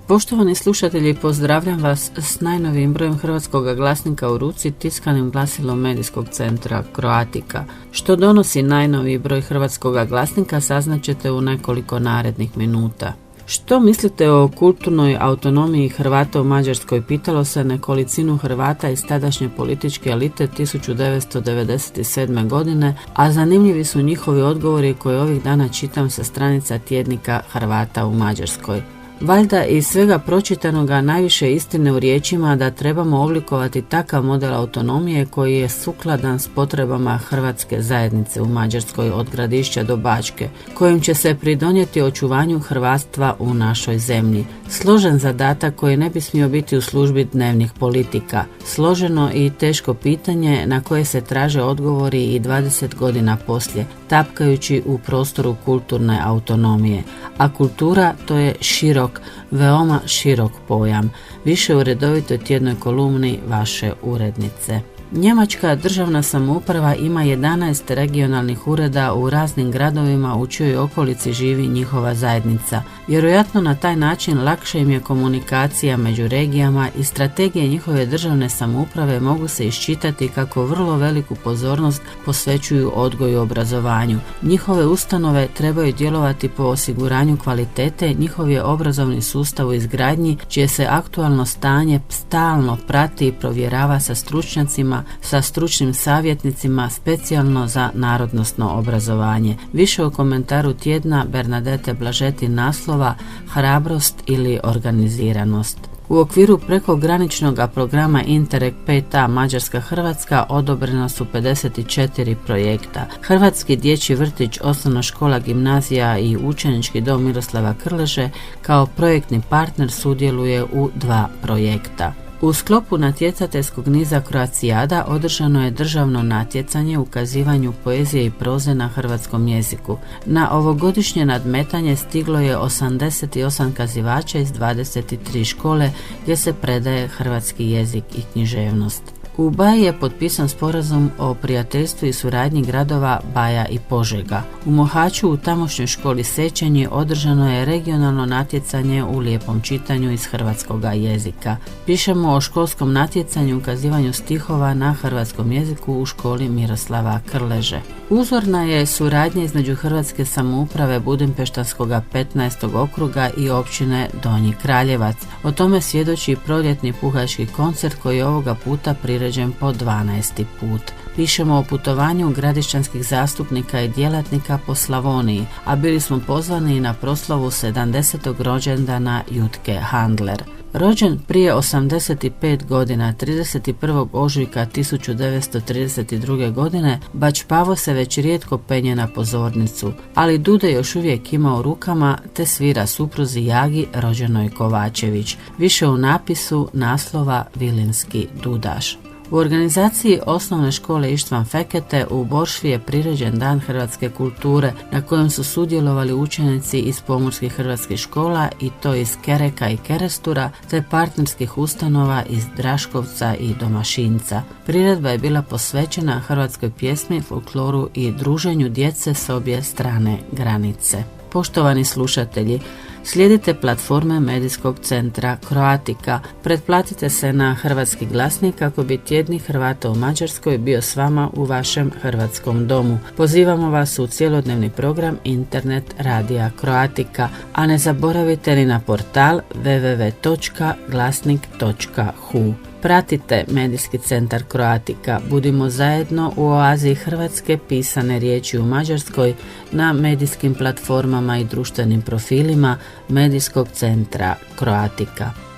Poštovani slušatelji, pozdravljam vas s najnovijim brojem Hrvatskog glasnika u ruci, tiskanim glasilom medijskog centra Croatica. Što donosi najnoviji broj Hrvatskog glasnika saznaćete u nekoliko narednih minuta. Što mislite o kulturnoj autonomiji Hrvata u Mađarskoj, pitalo se nekolicinu Hrvata iz tadašnje političke elite 1997. godine, a zanimljivi su njihovi odgovori koje ovih dana čitam sa stranica tjednika Hrvata u Mađarskoj. Valjda iz svega pročitanoga najviše istine u riječima da trebamo oblikovati takav model autonomije koji je sukladan s potrebama hrvatske zajednice u Mađarskoj od Gradišća do Bačke, kojim će se pridonijeti očuvanju hrvatstva u našoj zemlji. Složen zadatak koji ne bi smio biti u službi dnevnih politika. Složeno i teško pitanje na koje se traže odgovori i 20 godina poslije, tapkajući u prostoru kulturne autonomije. A kultura to je širok, veoma širok pojam. Više u redovitoj tjednoj kolumni vaše urednice. Njemačka državna samouprava ima 11 regionalnih ureda u raznim gradovima u čijoj okolici živi njihova zajednica. Vjerojatno na taj način lakše im je komunikacija među regijama i strategije njihove državne samouprave mogu se iščitati kako vrlo veliku pozornost posvećuju odgoju i obrazovanju. Njihove ustanove trebaju djelovati po osiguranju kvalitete, njihov je obrazovni sustav u izgradnji, čije se aktualno stanje stalno prati i provjerava sa stručnjacima, sa stručnim savjetnicima specijalno za narodnosno obrazovanje. Više o komentaru tjedna Bernadete Blažeti naslova Hrabrost ili organiziranost. U okviru prekograničnog programa Interreg 5A Mađarska-Hrvatska odobrena su 54 projekta. Hrvatski dječji vrtić, osnovna škola, gimnazija i učenički dom Miroslava Krleže kao projektni partner sudjeluje u 2 projekta. U sklopu natjecateljskog niza Croacijada održano je državno natjecanje u ukazivanju poezije i proze na hrvatskom jeziku. Na ovogodišnje nadmetanje stiglo je 88 kazivača iz 23 škole gdje se predaje hrvatski jezik i književnost. U Baji je potpisan sporazum o prijateljstvu i suradnji gradova Baja i Požega. U Mohaču u tamošnjoj školi Sečenje održano je regionalno natjecanje u lijepom čitanju iz hrvatskoga jezika. Pišemo o školskom natjecanju ukazivanju stihova na hrvatskom jeziku u školi Miroslava Krleže. Uzorna je suradnja između Hrvatske samouprave Budimpeštanskog 15. okruga i općine Donji Kraljevac. O tome svjedoči proljetni puhački koncert koji je ovoga puta priređen po 12. put. Pišemo o putovanju gradišćanskih zastupnika i djelatnika po Slavoniji, a bili smo pozvani i na proslavu 70. rođendana Jutke Handler. Rođen prije 85 godina, 31. ožujka 1932. godine, Bač Pavo se već rijetko penje na pozornicu, ali dude još uvijek ima u rukama te svira supruzi Jagi, rođenoj Kovačević. Više u napisu naslova Vilinski dudaš. U organizaciji osnovne škole Ištvan Fekete u Boršvi je priređen Dan hrvatske kulture na kojem su sudjelovali učenici iz pomorskih hrvatskih škola i to iz Kereka i Kerestura te partnerskih ustanova iz Draškovca i Domašinca. Priredba je bila posvećena hrvatskoj pjesmi, folkloru i druženju djece s obje strane granice. Poštovani slušatelji, slijedite platforme medijskog centra Croatica, pretplatite se na Hrvatski glasnik kako bi tjednik Hrvata u Mađarskoj bio s vama u vašem hrvatskom domu. Pozivamo vas u cjelodnevni program Internet radija Croatica, a ne zaboravite ni na portal www.glasnik.hu. Pratite medijski centar Croatica, budimo zajedno u oazi hrvatske pisane riječi u Mađarskoj na medijskim platformama i društvenim profilima medijskog centra Croatica.